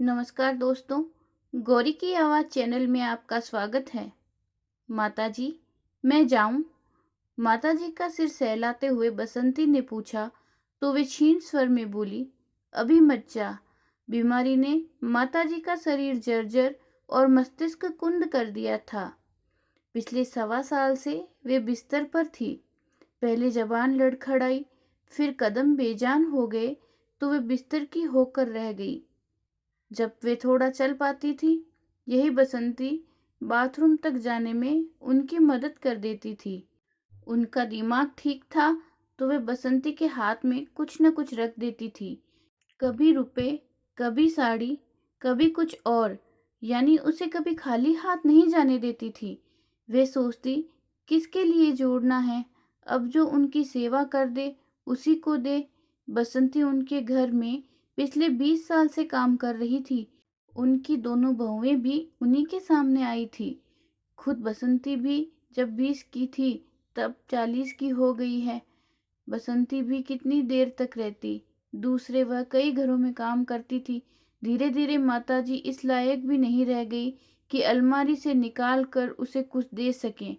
नमस्कार दोस्तों। गौरी की आवाज़ चैनल में आपका स्वागत है। माताजी, मैं जाऊं? माताजी का सिर सहलाते हुए बसंती ने पूछा तो वे क्षीण स्वर में बोली, अभी मत जा। बीमारी ने माताजी का शरीर जर्जर और मस्तिष्क कुंद कर दिया था। पिछले 1.25 साल से वे बिस्तर पर थी। पहले जबान लड़खड़ाई, फिर कदम बेजान हो गए तो वे बिस्तर की होकर रह गई। जब वे थोड़ा चल पाती थी, यही बसंती बाथरूम तक जाने में उनकी मदद कर देती थी। उनका दिमाग ठीक था तो वे बसंती के हाथ में कुछ न कुछ रख देती थी। कभी रुपए, कभी साड़ी, कभी कुछ और, यानी उसे कभी खाली हाथ नहीं जाने देती थी। वे सोचती, किसके लिए जोड़ना है, अब जो उनकी सेवा कर दे उसी को दे। बसंती उनके घर में पिछले 20 साल से काम कर रही थी। उनकी दोनों बहुएं भी उन्हीं के सामने आई थी। खुद बसंती भी जब 20 की थी तब 40 की हो गई है। बसंती भी कितनी देर तक रहती। दूसरे वह कई घरों में काम करती थी। धीरे धीरे माताजी इस लायक भी नहीं रह गई कि अलमारी से निकाल कर उसे कुछ दे सकें।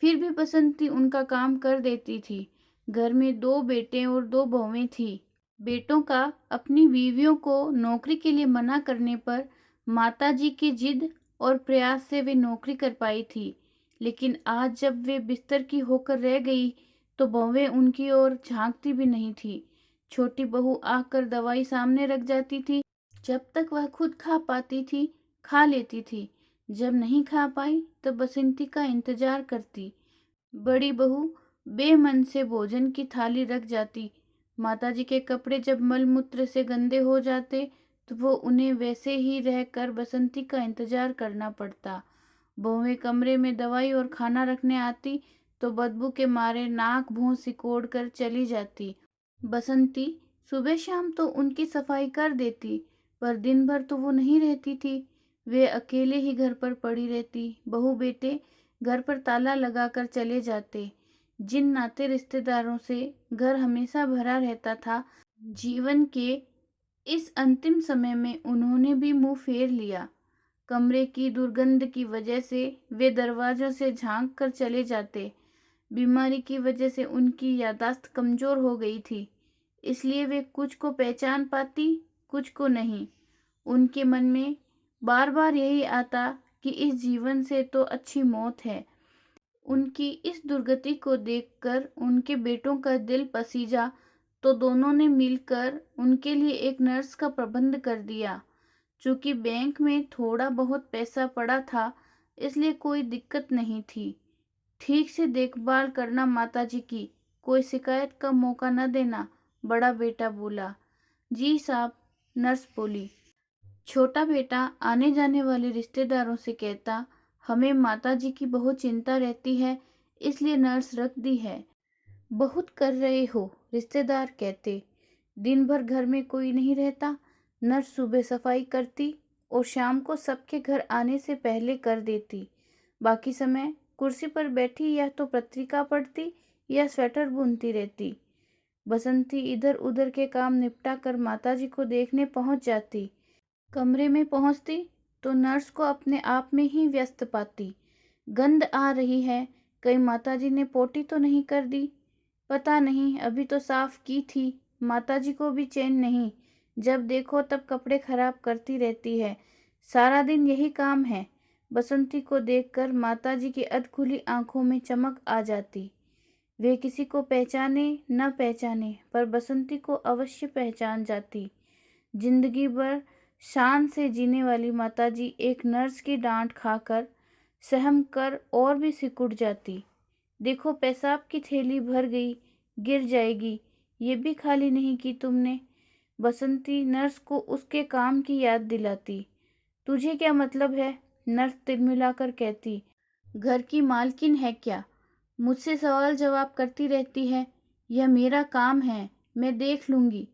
फिर भी बसंती उनका काम कर देती थी। घर में 2 बेटे और 2 बहुएं थी। बेटों का अपनी बीवियों को नौकरी के लिए मना करने पर माताजी की जिद और प्रयास से वे नौकरी कर पाई थी। लेकिन आज जब वे बिस्तर की होकर रह गई तो बहुएं उनकी ओर झांकती भी नहीं थी। छोटी बहू आकर दवाई सामने रख जाती थी। जब तक वह खुद खा पाती थी, खा लेती थी। जब नहीं खा पाई तो बसंती का इंतजार करती। बड़ी बहू बेमन से भोजन की थाली रख जाती। माताजी के कपड़े जब मलमूत्र से गंदे हो जाते तो वो उन्हें वैसे ही रहकर बसंती का इंतजार करना पड़ता। बहुएं कमरे में दवाई और खाना रखने आती तो बदबू के मारे नाक भौं सिकोड़ कर चली जाती। बसंती सुबह शाम तो उनकी सफाई कर देती, पर दिन भर तो वो नहीं रहती थी। वे अकेले ही घर पर पड़ी रहती। बहू बेटे घर पर ताला लगाकर चले जाते। जिन नाते रिश्तेदारों से घर हमेशा भरा रहता था, जीवन के इस अंतिम समय में उन्होंने भी मुंह फेर लिया। कमरे की दुर्गंध की वजह से वे दरवाजों से झांक कर चले जाते। बीमारी की वजह से उनकी याददाश्त कमजोर हो गई थी, इसलिए वे कुछ को पहचान पाती, कुछ को नहीं। उनके मन में बार बार यही आता कि इस जीवन से तो अच्छी मौत है। उनकी इस दुर्गति को देखकर उनके बेटों का दिल पसीजा तो दोनों ने मिलकर उनके लिए एक नर्स का प्रबंध कर दिया। चूंकि बैंक में थोड़ा बहुत पैसा पड़ा था, इसलिए कोई दिक्कत नहीं थी। ठीक से देखभाल करना माताजी की, कोई शिकायत का मौका न देना, बड़ा बेटा बोला। जी साहब, नर्स बोली। छोटा बेटा आने जाने वाले रिश्तेदारों से कहता, हमें माताजी की बहुत चिंता रहती है, इसलिए नर्स रख दी है। बहुत कर रहे हो, रिश्तेदार कहते। दिन भर घर में कोई नहीं रहता। नर्स सुबह सफाई करती और शाम को सबके घर आने से पहले कर देती। बाकी समय कुर्सी पर बैठी या तो पत्रिका पढ़ती या स्वेटर बुनती रहती। बसंती इधर उधर के काम निपटा कर माताजी को देखने पहुंच जाती। कमरे में पहुंचती तो नर्स को अपने आप में ही व्यस्त पाती। गंध आ रही है, कहीं माताजी ने पोटी तो नहीं कर दी। पता नहीं, अभी तो साफ की थी। माताजी को भी चैन नहीं, जब देखो तब कपड़े खराब करती रहती है। सारा दिन यही काम है। बसंती को देखकर माताजी की अधखुली आंखों में चमक आ जाती। वे किसी को पहचाने न पहचाने, पर बसंती को अवश्य पहचान जाती। जिंदगी भर शान से जीने वाली माताजी एक नर्स की डांट खाकर सहम कर और भी सिकुड़ जाती। देखो, पेशाब की थैली भर गई, गिर जाएगी, ये भी खाली नहीं की तुमने। बसंती नर्स को उसके काम की याद दिलाती। तुझे क्या मतलब है, नर्स तिलमिलाकर कहती। घर की मालकिन है क्या, मुझसे सवाल जवाब करती रहती है। यह मेरा काम है, मैं देख लूंगी।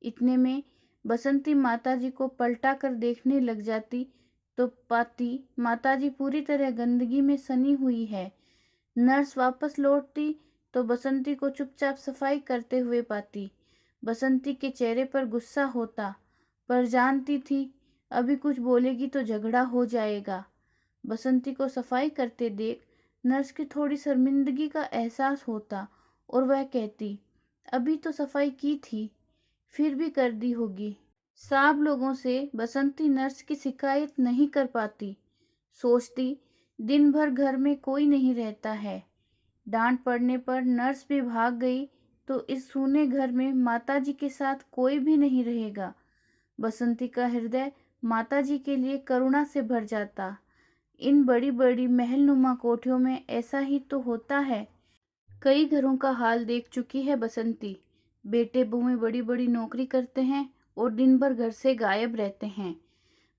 इतने में बसंती माताजी को पलटा कर देखने लग जाती तो पाती माताजी पूरी तरह गंदगी में सनी हुई है। नर्स वापस लौटती तो बसंती को चुपचाप सफाई करते हुए पाती। बसंती के चेहरे पर गुस्सा होता, पर जानती थी अभी कुछ बोलेगी तो झगड़ा हो जाएगा। बसंती को सफाई करते देख नर्स की थोड़ी शर्मिंदगी का एहसास होता और वह कहती, अभी तो सफाई की थी, फिर भी कर दी होगी। सब लोगों से बसंती नर्स की शिकायत नहीं कर पाती। सोचती, दिन भर घर में कोई नहीं रहता है। डांट पड़ने पर नर्स भी भाग गई तो इस सूने घर में माताजी के साथ कोई भी नहीं रहेगा। बसंती का हृदय माताजी के लिए करुणा से भर जाता। इन बड़ी बड़ी महलनुमा कोठियों में ऐसा ही तो होता है। कई घरों का हाल देख चुकी है बसंती। बेटे बहुएं बड़ी बड़ी नौकरी करते हैं और दिन भर घर से गायब रहते हैं।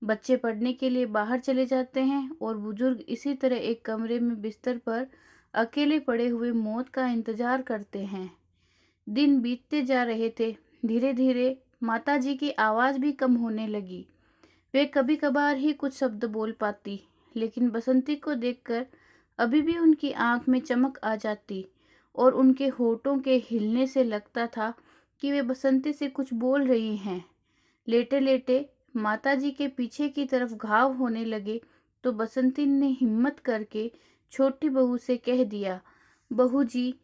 बच्चे पढ़ने के लिए बाहर चले जाते हैं और बुजुर्ग इसी तरह एक कमरे में बिस्तर पर अकेले पड़े हुए मौत का इंतजार करते हैं। दिन बीतते जा रहे थे। धीरे धीरे माताजी की आवाज़ भी कम होने लगी। वे कभी कभार ही कुछ शब्द बोल पाती, लेकिन बसंती को देखकर अभी भी उनकी आंख में चमक आ जाती और उनके होठों के हिलने से लगता था कि वे बसंती से कुछ बोल रही हैं। लेटे लेटे माताजी के पीछे की तरफ घाव होने लगे तो बसंती ने हिम्मत करके छोटी बहू से कह दिया, बहू जी,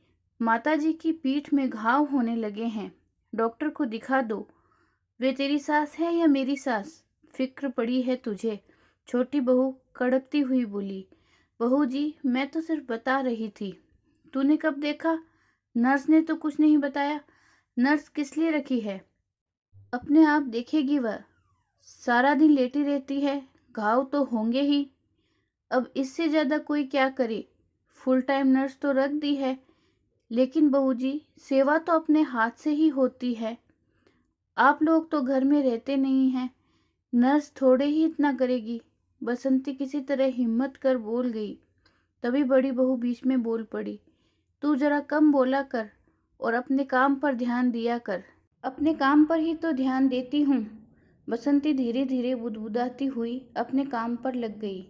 माताजी की पीठ में घाव होने लगे हैं, डॉक्टर को दिखा दो। वे तेरी सास है या मेरी सास? फिक्र पड़ी है तुझे? छोटी बहू कड़कती हुई बोली, बहू जी, मैं तो सिर्फ बता रही थी। तूने कब देखा? नर्स ने तो कुछ नहीं बताया। नर्स किस लिए रखी है? अपने आप देखेगी वह। सारा दिन लेटी रहती है, घाव तो होंगे ही। अब इससे ज्यादा कोई क्या करे? फुल टाइम नर्स तो रख दी है, लेकिन बहू जी, सेवा तो अपने हाथ से ही होती है। आप लोग तो घर में रहते नहीं हैं, नर्स थोड़े ही इतना करेगी। बसंती किसी तरह हिम्मत कर बोल गई। तभी बड़ी बहू बीच में बोल पड़ी, तू जरा कम बोला कर और अपने काम पर ध्यान दिया कर। अपने काम पर ही तो ध्यान देती हूँ। बसंती धीरे धीरे बुदबुदाती हुई अपने काम पर लग गई।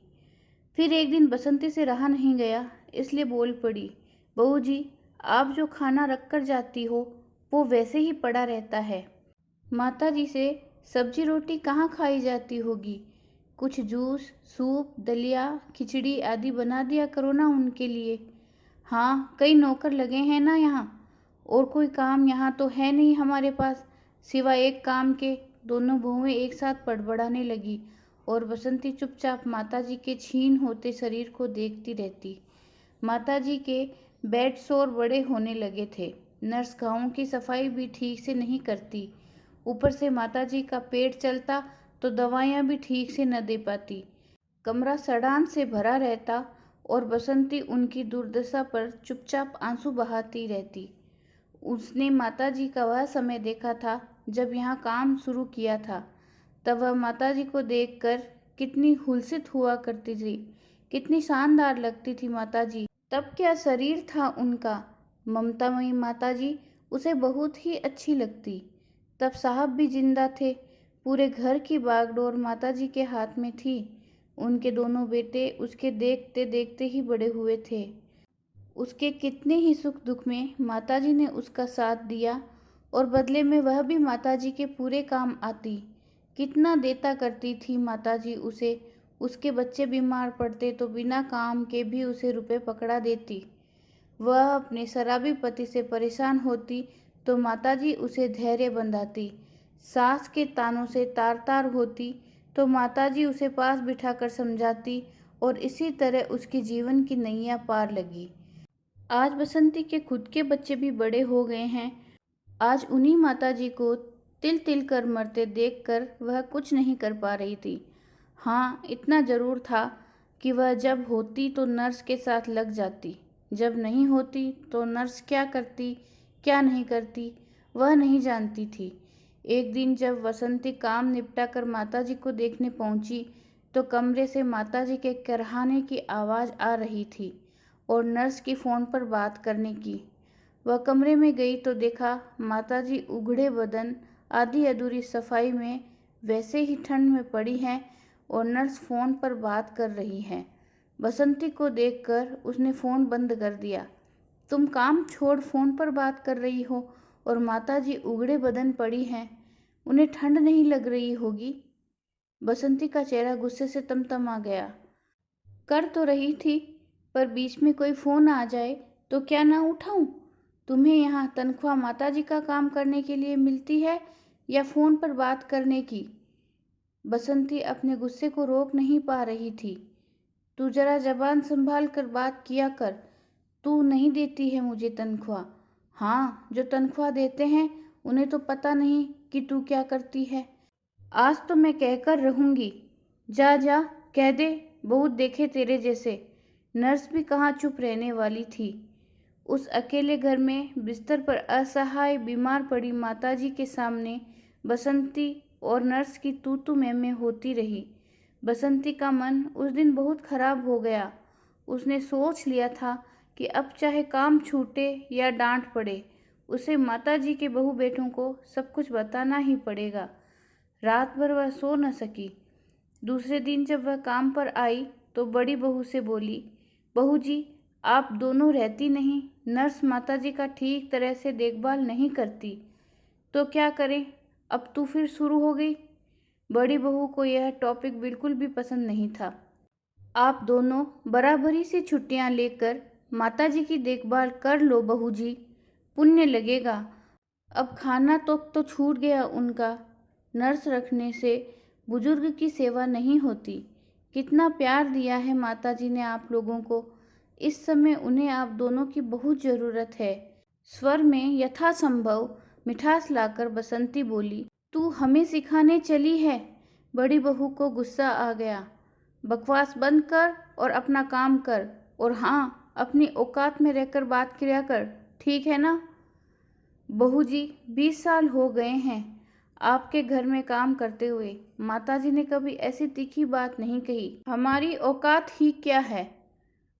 फिर एक दिन बसंती से रहा नहीं गया, इसलिए बोल पड़ी, बहू जी, आप जो खाना रख कर जाती हो वो वैसे ही पड़ा रहता है। माता जी से सब्जी रोटी कहाँ खाई जाती होगी? कुछ जूस, सूप, दलिया, खिचड़ी आदि बना दिया करो ना उनके लिए। हाँ, कई नौकर लगे हैं ना यहाँ, और कोई काम यहाँ तो है नहीं हमारे पास सिवाय एक काम के। दोनों बहुएं एक साथ बड़बड़ाने लगी और बसंती चुपचाप माताजी के छीन होते शरीर को देखती रहती। माताजी के बेड शोर बड़े होने लगे थे। नर्स गांवों की सफाई भी ठीक से नहीं करती। ऊपर से माताजी का पेट चलता तो दवाइयाँ भी ठीक से न दे पाती। कमरा सड़ान से भरा रहता और बसंती उनकी दुर्दशा पर चुपचाप आंसू बहाती रहती। उसने माताजी का वह समय देखा था जब यहाँ काम शुरू किया था। तब वह माताजी को देखकर कितनी हुलसित हुआ करती थी, कितनी शानदार लगती थी माताजी। तब क्या शरीर था उनका। ममतामयी माताजी उसे बहुत ही अच्छी लगती। तब साहब भी जिंदा थे। पूरे घर की बागडोर माताजी के हाथ में थी। उनके दोनों बेटे उसके देखते देखते ही बड़े हुए थे। उसके कितने ही सुख दुख में माताजी ने उसका साथ दिया और बदले में वह भी माताजी के पूरे काम आती। कितना देता करती थी माताजी उसे। उसके बच्चे बीमार पड़ते तो बिना काम के भी उसे रुपए पकड़ा देती। वह अपने शराबी पति से परेशान होती तो माताजी उसे धैर्य बंधाती। सास के तानों से तार तार होती तो माताजी उसे पास बिठाकर समझाती और इसी तरह उसकी जीवन की नैया पार लगी। आज बसंती के खुद के बच्चे भी बड़े हो गए हैं। आज उन्हीं माताजी को तिल तिल कर मरते देखकर वह कुछ नहीं कर पा रही थी। हाँ, इतना जरूर था कि वह जब होती तो नर्स के साथ लग जाती, जब नहीं होती तो नर्स क्या करती क्या नहीं करती वह नहीं जानती थी। एक दिन जब बसंती काम निपटा कर माताजी को देखने पहुंची तो कमरे से माताजी के करहाने की आवाज़ आ रही थी और नर्स की फ़ोन पर बात करने की। वह कमरे में गई तो देखा माताजी उघड़े बदन आधी अधूरी सफाई में वैसे ही ठंड में पड़ी हैं और नर्स फ़ोन पर बात कर रही है। बसंती को देखकर उसने फ़ोन बंद कर दिया। तुम काम छोड़ फ़ोन पर बात कर रही हो और माताजी उघड़े बदन पड़ी हैं, उन्हें ठंड नहीं लग रही होगी? बसंती का चेहरा गुस्से से तमतमा गया। कर तो रही थी, पर बीच में कोई फ़ोन आ जाए तो क्या ना उठाऊं? तुम्हें यहाँ तनख्वाह माताजी का काम करने के लिए मिलती है या फ़ोन पर बात करने की? बसंती अपने गुस्से को रोक नहीं पा रही थी। तू जरा जबान संभाल कर बात किया कर। तू नहीं देती है मुझे तनख्वाह। हाँ, जो तनख्वाह देते हैं उन्हें तो पता नहीं कि तू क्या करती है। आज तो मैं कहकर रहूंगी। जा जा, कह दे, बहुत देखे तेरे जैसे। नर्स भी कहाँ चुप रहने वाली थी। उस अकेले घर में बिस्तर पर असहाय बीमार पड़ी माताजी के सामने बसंती और नर्स की तू मैं होती रही। बसंती का मन उस दिन बहुत खराब हो गया। उसने सोच लिया था कि अब चाहे काम छूटे या डांट पड़े, उसे माताजी के बहू बेटों को सब कुछ बताना ही पड़ेगा। रात भर वह सो न सकी। दूसरे दिन जब वह काम पर आई तो बड़ी बहू से बोली, बहू जी, आप दोनों रहती नहीं, नर्स माताजी का ठीक तरह से देखभाल नहीं करती, तो क्या करें? अब तू फिर शुरू हो गई। बड़ी बहू को यह टॉपिक बिल्कुल भी पसंद नहीं था। आप दोनों बराबरी से छुट्टियां लेकर माताजी की देखभाल कर लो बहू जी, पुण्य लगेगा। अब खाना तो छूट गया उनका। नर्स रखने से बुजुर्ग की सेवा नहीं होती। कितना प्यार दिया है माताजी ने आप लोगों को। इस समय उन्हें आप दोनों की बहुत ज़रूरत है। स्वर में यथासंभव मिठास लाकर बसंती बोली, तू हमें सिखाने चली है? बड़ी बहू को गुस्सा आ गया। बकवास बंद कर और अपना काम कर, और हाँ, अपनी औकात में रहकर बात किया कर, ठीक है ना? बहू जी, 20 साल हो गए हैं आपके घर में काम करते हुए। माताजी ने कभी ऐसी तीखी बात नहीं कही। हमारी औकात ही क्या है?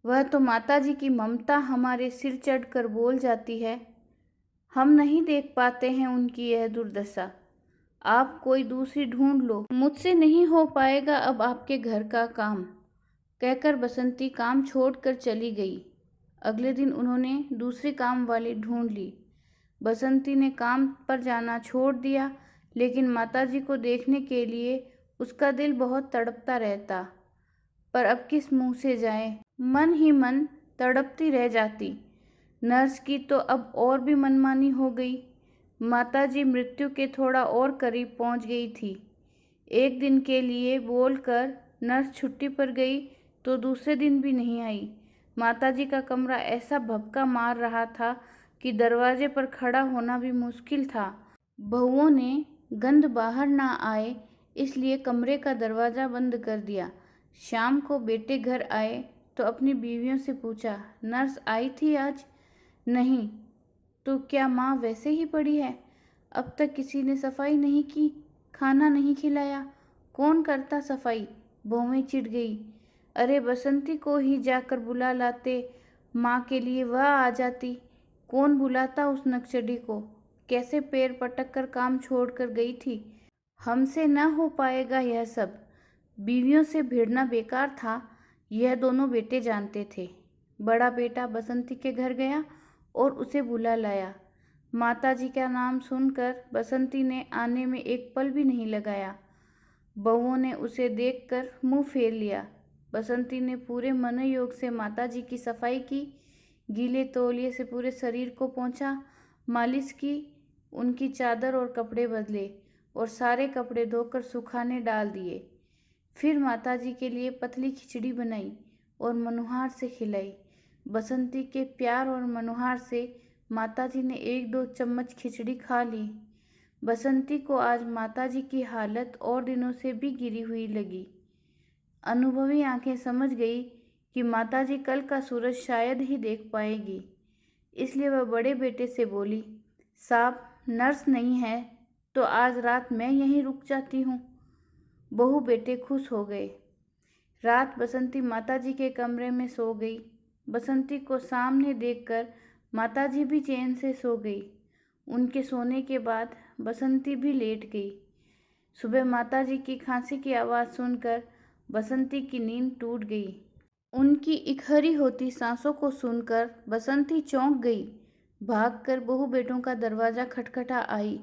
वह तो माताजी की ममता हमारे सिर चढ़कर बोल जाती है। हम नहीं देख पाते हैं उनकी यह दुर्दशा। आप कोई दूसरी ढूंढ लो, मुझसे नहीं हो पाएगा अब आपके घर का काम, कहकर बसंती काम छोड़कर चली गई। अगले दिन उन्होंने दूसरी काम वाली ढूंढ ली। बसंती ने काम पर जाना छोड़ दिया, लेकिन माताजी को देखने के लिए उसका दिल बहुत तड़पता रहता। पर अब किस मुंह से जाए? मन ही मन तड़पती रह जाती। नर्स की तो अब और भी मनमानी हो गई। माताजी मृत्यु के थोड़ा और करीब पहुंच गई थी। एक दिन के लिए बोलकर नर्स छुट्टी पर गई तो दूसरे दिन भी नहीं आई। माताजी का कमरा ऐसा भभका मार रहा था कि दरवाजे पर खड़ा होना भी मुश्किल था। बहुओं ने गंध बाहर ना आए इसलिए कमरे का दरवाज़ा बंद कर दिया। शाम को बेटे घर आए तो अपनी बीवियों से पूछा, नर्स आई थी आज? नहीं। तो क्या माँ वैसे ही पड़ी है? अब तक किसी ने सफाई नहीं की, खाना नहीं खिलाया, कौन करता सफाई? बहुएं चिढ़ गई। अरे बसंती को ही जाकर बुला लाते, माँ के लिए वह आ जाती। कौन बुलाता उस नक्सड़ी को? कैसे पैर पटक कर काम छोड़कर गई थी। हमसे न हो पाएगा यह सब। बीवियों से भिड़ना बेकार था, यह दोनों बेटे जानते थे। बड़ा बेटा बसंती के घर गया और उसे बुला लाया। माताजी का नाम सुनकर बसंती ने आने में एक पल भी नहीं लगाया। बहुओं ने उसे देखकर मुंह फेर लिया। बसंती ने पूरे मनोयोग से माताजी की सफाई की, गीले तौलिए से पूरे शरीर को पोंछा, मालिश की, उनकी चादर और कपड़े बदले और सारे कपड़े धोकर सुखाने डाल दिए। फिर माताजी के लिए पतली खिचड़ी बनाई और मनुहार से खिलाई। बसंती के प्यार और मनुहार से माताजी ने 1-2 चम्मच खिचड़ी खा ली। बसंती को आज माताजी की हालत और दिनों से भी गिरी हुई लगी। अनुभवी आंखें समझ गई कि माताजी कल का सूरज शायद ही देख पाएगी। इसलिए वह बड़े बेटे से बोली, साहब, नर्स नहीं है तो आज रात मैं यहीं रुक जाती हूँ। बहू बेटे खुश हो गए। रात बसंती माताजी के कमरे में सो गई। बसंती को सामने देखकर माताजी भी चैन से सो गई। उनके सोने के बाद बसंती भी लेट गई। सुबह माताजी की खांसी की आवाज़ सुनकर बसंती की नींद टूट गई। उनकी इकहरी होती सांसों को सुनकर बसंती चौंक गई। भागकर बहू बेटों का दरवाज़ा खटखटा आई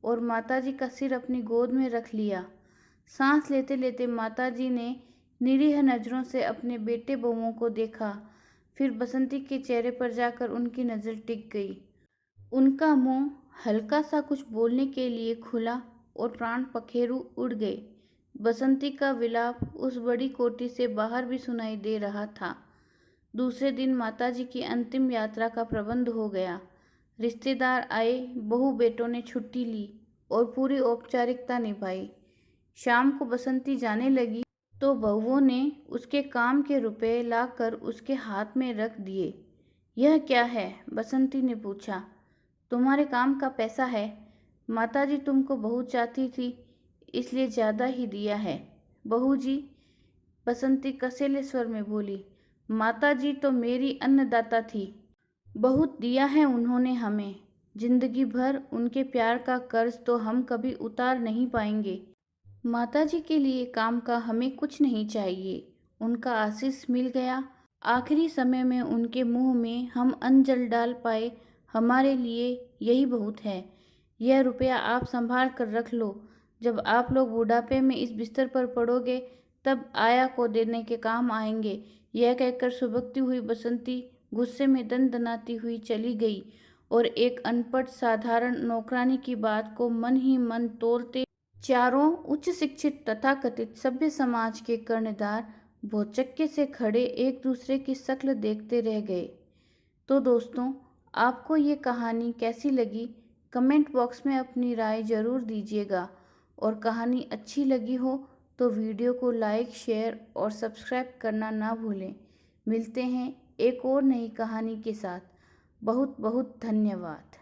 और माताजी का सिर अपनी गोद में रख लिया। सांस लेते लेते माताजी ने निरीह नज़रों से अपने बेटे बहुओं को देखा। फिर बसंती के चेहरे पर जाकर उनकी नज़र टिक गई। उनका मुंह हल्का सा कुछ बोलने के लिए खुला और प्राण पखेरु उड़ गए। बसंती का विलाप उस बड़ी कोठी से बाहर भी सुनाई दे रहा था। दूसरे दिन माताजी की अंतिम यात्रा का प्रबंध हो गया। रिश्तेदार आए, बहू बेटों ने छुट्टी ली और पूरी औपचारिकता निभाई। शाम को बसंती जाने लगी तो बहुओं ने उसके काम के रुपए लाकर उसके हाथ में रख दिए। यह क्या है? बसंती ने पूछा। तुम्हारे काम का पैसा है। माताजी तुमको बहुत चाहती थी, इसलिए ज़्यादा ही दिया है। बहू जी, बसंती कसेले स्वर में बोली, माताजी तो मेरी अन्नदाता थी। बहुत दिया है उन्होंने हमें। जिंदगी भर उनके प्यार का कर्ज तो हम कभी उतार नहीं पाएंगे। माताजी के लिए काम का हमें कुछ नहीं चाहिए। उनका आशीष मिल गया। आखिरी समय में उनके मुंह में हम अन्न जल डाल पाए, हमारे लिए यही बहुत है। यह रुपया आप संभाल कर रख लो। जब आप लोग बुढ़ापे में इस बिस्तर पर पड़ोगे तब आया को देने के काम आएंगे। यह कहकर सुबकती हुई बसंती गुस्से में दनदनाती हुई चली गई और एक अनपढ़ साधारण नौकरानी की बात को मन ही मन तोड़ते चारों उच्च शिक्षित तथाकथित सभ्य समाज के कर्णधार भौचक्के से खड़े एक दूसरे की शक्ल देखते रह गए। तो दोस्तों, आपको ये कहानी कैसी लगी? कमेंट बॉक्स में अपनी राय ज़रूर दीजिएगा और कहानी अच्छी लगी हो तो वीडियो को लाइक, शेयर और सब्सक्राइब करना ना भूलें। मिलते हैं एक और नई कहानी के साथ। बहुत बहुत धन्यवाद।